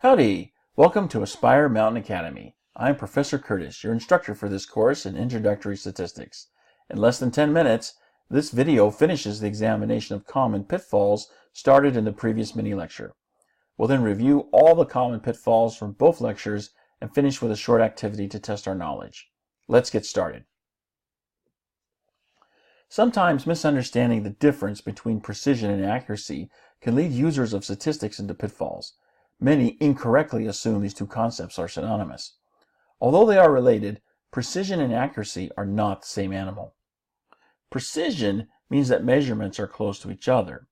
Howdy! Welcome to Aspire Mountain Academy. I'm Professor Curtis, your instructor for this course in Introductory Statistics. In less than 10 minutes, this video finishes the examination of common pitfalls started in the previous mini-lecture. We'll then review all the common pitfalls from both lectures and finish with a short activity to test our knowledge. Let's get started. Sometimes misunderstanding the difference between precision and accuracy can lead users of statistics into pitfalls. Many incorrectly assume these two concepts are synonymous. Although they are related, precision and accuracy are not the same animal. Precision means that measurements are close to each other,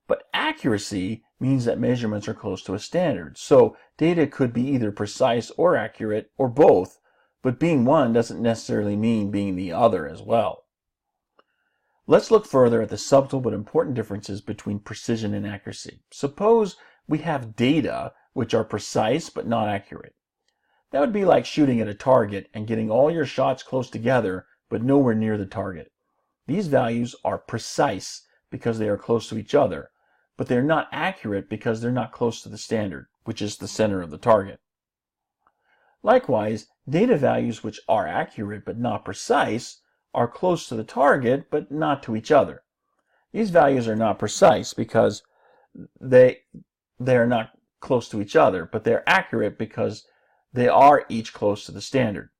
but accuracy means that measurements are close to a standard. So data could be either precise or accurate, or both, but being one doesn't necessarily mean being the other as well. Let's look further at the subtle but important differences between precision and accuracy. Suppose we have data which are precise but not accurate. That would be like shooting at a target and getting all your shots close together but nowhere near the target. These values are precise because they are close to each other, but they're not accurate because they're not close to the standard, which is the center of the target. Likewise, data values which are accurate but not precise are close to the target but not to each other. These values are not precise because they are not close to each other, but they're accurate because they are each close to the standard.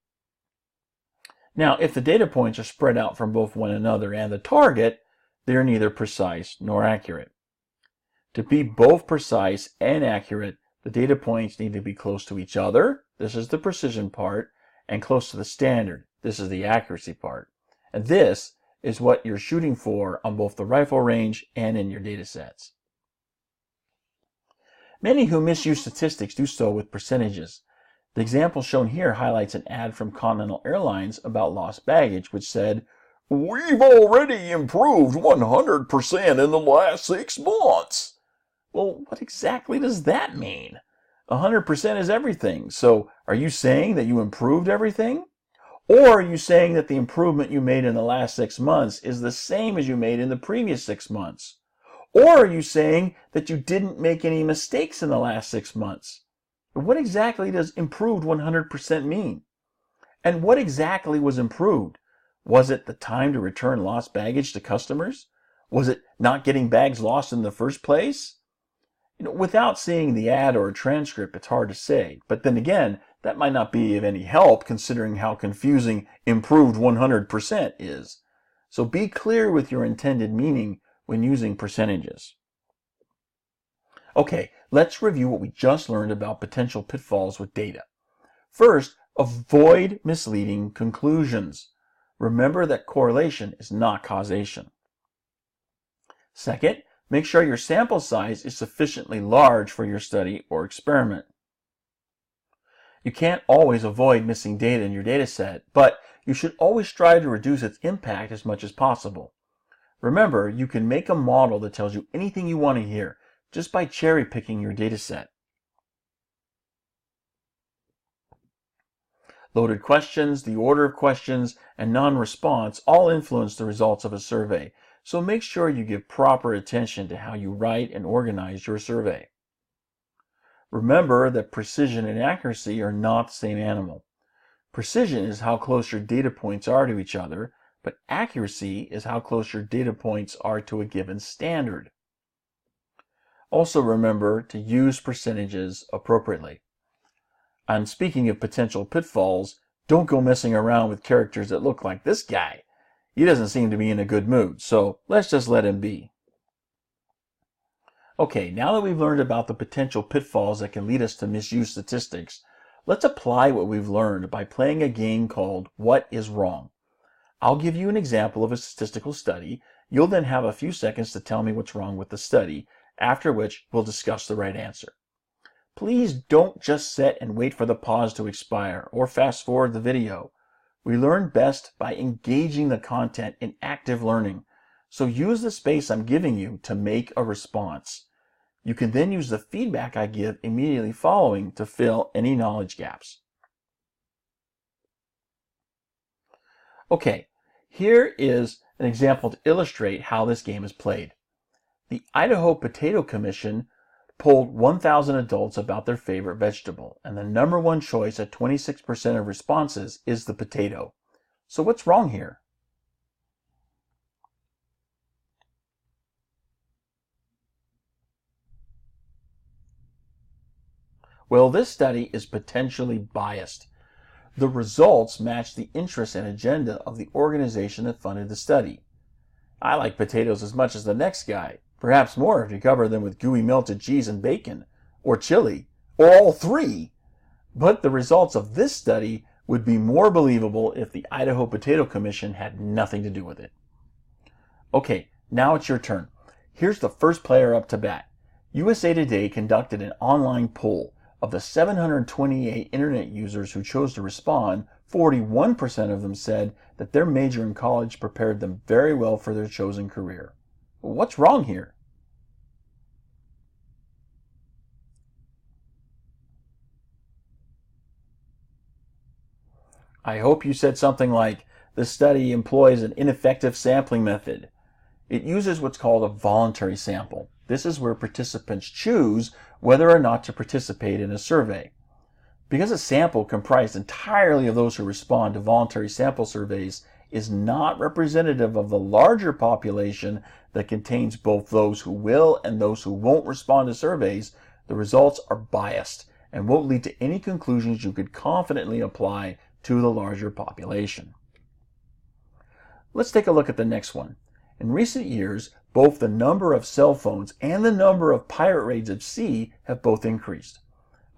Now, if the data points are spread out from both one another and the target, they are neither precise nor accurate. To be both precise and accurate, the data points need to be close to each other, this is the precision part, and close to the standard, this is the accuracy part. And this is what you're shooting for on both the rifle range and in your data sets. Many who misuse statistics do so with percentages. The example shown here highlights an ad from Continental Airlines about lost baggage, which said, "We've already improved 100% in the last 6 months." Well, what exactly does that mean? 100% is everything. So are you saying that you improved everything? Or are you saying that the improvement you made in the last 6 months is the same as you made in the previous 6 months? Or are you saying that you didn't make any mistakes in the last 6 months? What exactly does improved 100% mean? And what exactly was improved? Was it the time to return lost baggage to customers? Was it not getting bags lost in the first place? Without seeing the ad or a transcript, it's hard to say. But then again, that might not be of any help considering how confusing improved 100% is. So be clear with your intended meaning when using percentages. Okay, let's review what we just learned about potential pitfalls with data. First, avoid misleading conclusions. Remember that correlation is not causation. Second, make sure your sample size is sufficiently large for your study or experiment. You can't always avoid missing data in your data set, but you should always strive to reduce its impact as much as possible. Remember, you can make a model that tells you anything you want to hear just by cherry-picking your data set. Loaded questions, the order of questions, and non-response all influence the results of a survey, so make sure you give proper attention to how you write and organize your survey. Remember that precision and accuracy are not the same animal. Precision is how close your data points are to each other, but accuracy is how close your data points are to a given standard. Also remember to use percentages appropriately. And speaking of potential pitfalls, don't go messing around with characters that look like this guy. He doesn't seem to be in a good mood, so let's just let him be. Okay, now that we've learned about the potential pitfalls that can lead us to misuse statistics, let's apply what we've learned by playing a game called What is Wrong? I'll give you an example of a statistical study. You'll then have a few seconds to tell me what's wrong with the study, after which we'll discuss the right answer. Please don't just sit and wait for the pause to expire or fast forward the video. We learn best by engaging the content in active learning. So use the space I'm giving you to make a response. You can then use the feedback I give immediately following to fill any knowledge gaps. Okay, here is an example to illustrate how this game is played. The Idaho Potato Commission polled 1,000 adults about their favorite vegetable, and the number one choice at 26% of responses is the potato. So what's wrong here? Well, this study is potentially biased. The results match the interests and agenda of the organization that funded the study. I like potatoes as much as the next guy, perhaps more if you cover them with gooey melted cheese and bacon, or chili, or all three. But the results of this study would be more believable if the Idaho Potato Commission had nothing to do with it. Okay, now it's your turn. Here's the first player up to bat. USA Today conducted an online poll. Of the 728 internet users who chose to respond, 41% of them said that their major in college prepared them very well for their chosen career. What's wrong here? I hope you said something like, the study employs an ineffective sampling method. It uses what's called a voluntary sample. This is where participants choose whether or not to participate in a survey. Because a sample comprised entirely of those who respond to voluntary sample surveys is not representative of the larger population that contains both those who will and those who won't respond to surveys, the results are biased and won't lead to any conclusions you could confidently apply to the larger population. Let's take a look at the next one. In recent years, both the number of cell phones and the number of pirate raids at sea have both increased.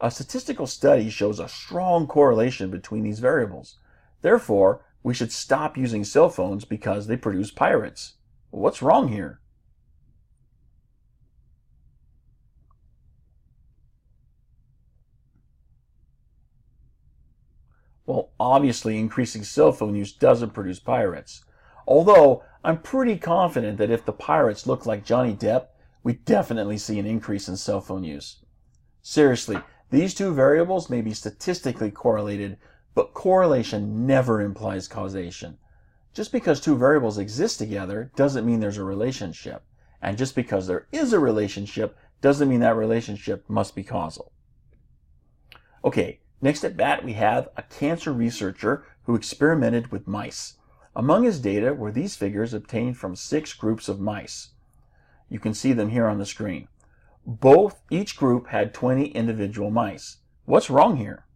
A statistical study shows a strong correlation between these variables. Therefore, we should stop using cell phones because they produce pirates. What's wrong here? Well, obviously increasing cell phone use doesn't produce pirates. Although, I'm pretty confident that if the pirates look like Johnny Depp, we definitely see an increase in cell phone use. Seriously, these two variables may be statistically correlated, but correlation never implies causation. Just because two variables exist together doesn't mean there's a relationship. And just because there is a relationship doesn't mean that relationship must be causal. Okay, next at bat we have a cancer researcher who experimented with mice. Among his data were these figures obtained from 6 groups of mice. You can see them here on the screen. Each group had 20 individual mice. What's wrong here?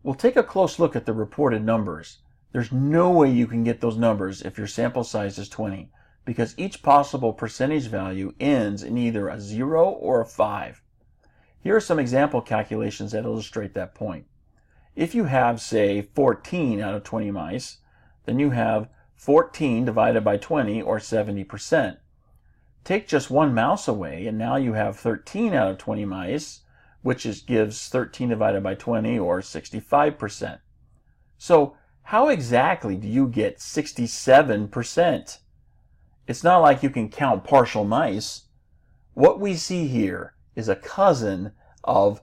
We'll take a close look at the reported numbers. There's no way you can get those numbers if your sample size is 20. Because each possible percentage value ends in either a 0 or a 5. Here are some example calculations that illustrate that point. If you have, say, 14 out of 20 mice, then you have 14 divided by 20, or 70%. Take just one mouse away, and now you have 13 out of 20 mice, which gives 13 divided by 20, or 65%. So, how exactly do you get 67%? It's not like you can count partial mice. What we see here is a cousin of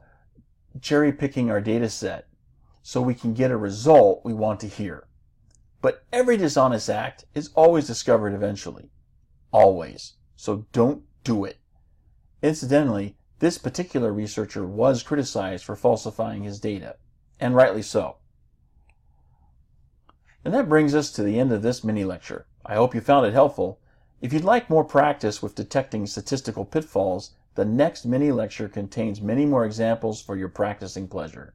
cherry picking our data set so we can get a result we want to hear. But every dishonest act is always discovered eventually. Always. So don't do it. Incidentally, this particular researcher was criticized for falsifying his data, and rightly so. And that brings us to the end of this mini lecture. I hope you found it helpful. If you'd like more practice with detecting statistical pitfalls, the next mini lecture contains many more examples for your practicing pleasure.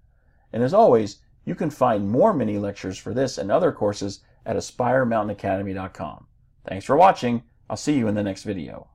And as always, you can find more mini lectures for this and other courses at AspireMountainAcademy.com. Thanks for watching. I'll see you in the next video.